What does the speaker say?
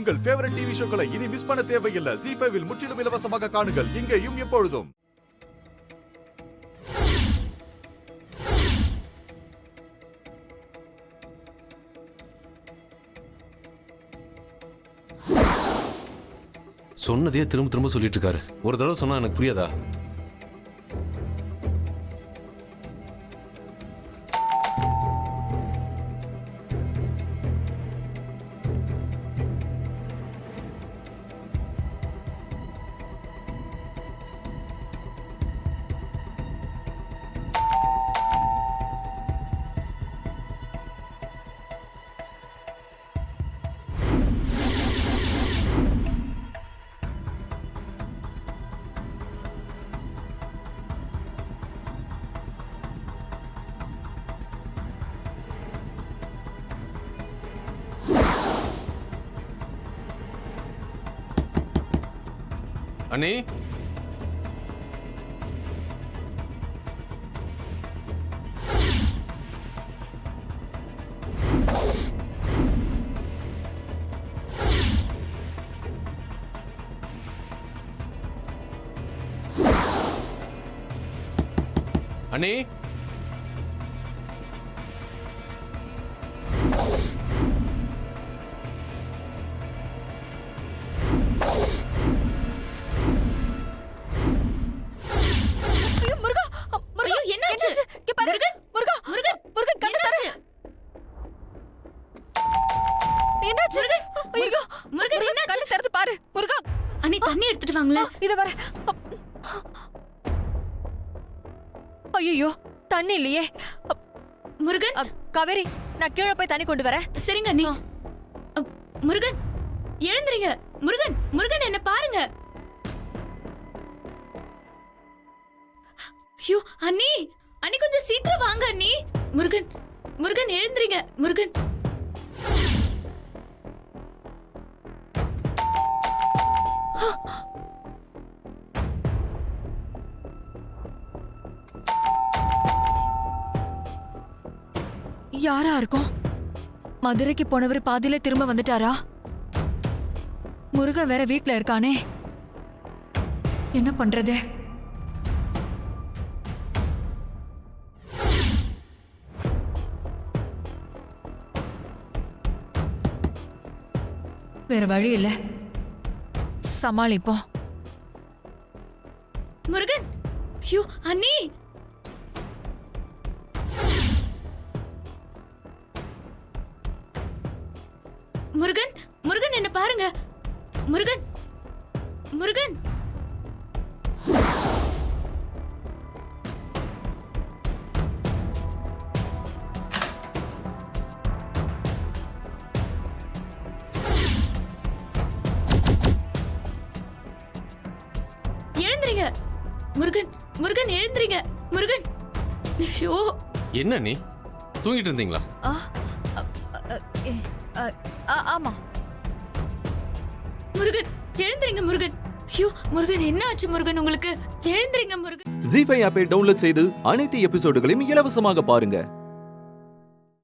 உங்கள் favourite TV ஷோக்களை இனி miss பண்ண தேவையில்லை. ZEE5 இல் முற்றிலும் இலவசமாக காணுங்கள். இங்கேயும் எப்பொழுதும். சொன்னதே திரும்ப திரும்ப சொல்லிட்டு இருக்காரு. ஒரு தடவை சொன்னா எனக்கு புரியாதா? அண்ணே, அண்ணே, தண்ணி எடுத்துட்டு வாங்களே. இத வர. ஐயோ, தண்ணி இல்லையே. முருகன், காவேரி, நான் கீழே போய் தண்ணி கொண்டு வரேன். சரிங்க அண்ணி. முருகன் எழுந்திரீங்க. முருகன், முருகன் என்ன பாருங்க. ஐயோ அண்ணி, அண்ணி கொஞ்சம் சீக்கிரம் வாங்க அண்ணி. முருகன், முருகன் எழுந்திரீங்க. முருகன், யாரா இருக்கும்? மதுரைக்கு போனவர் பாதியில திரும்ப வந்துட்டாரா? முருகன் வேற வீட்ல இருக்கானே, என்ன பண்றது? வேற வழி இல்ல, சமாளிப்போம். முருகன், ஐயோ அண்ணி. முருகன், முருகன் என்ன பாருங்க. முருகன், முருகன், எழுந்திரீங்க. முருகன், முருகன் எழுந்திரீங்க. முருகன், ஐயோ என்ன நீ தூங்கிட்டு இருந்தீங்களா? ஆமா. முருகன் எழுந்திரீங்க. முருகன், ஐயோ முருகன் என்ன ஆச்சு? முருகன் உங்களுக்கு எழுந்திரீங்க. முருகன். ZEE5 ஆப்பை டவுன்லோட் செய்து அனைத்து எபிசோடுகளையும் இலவசமாக பாருங்க.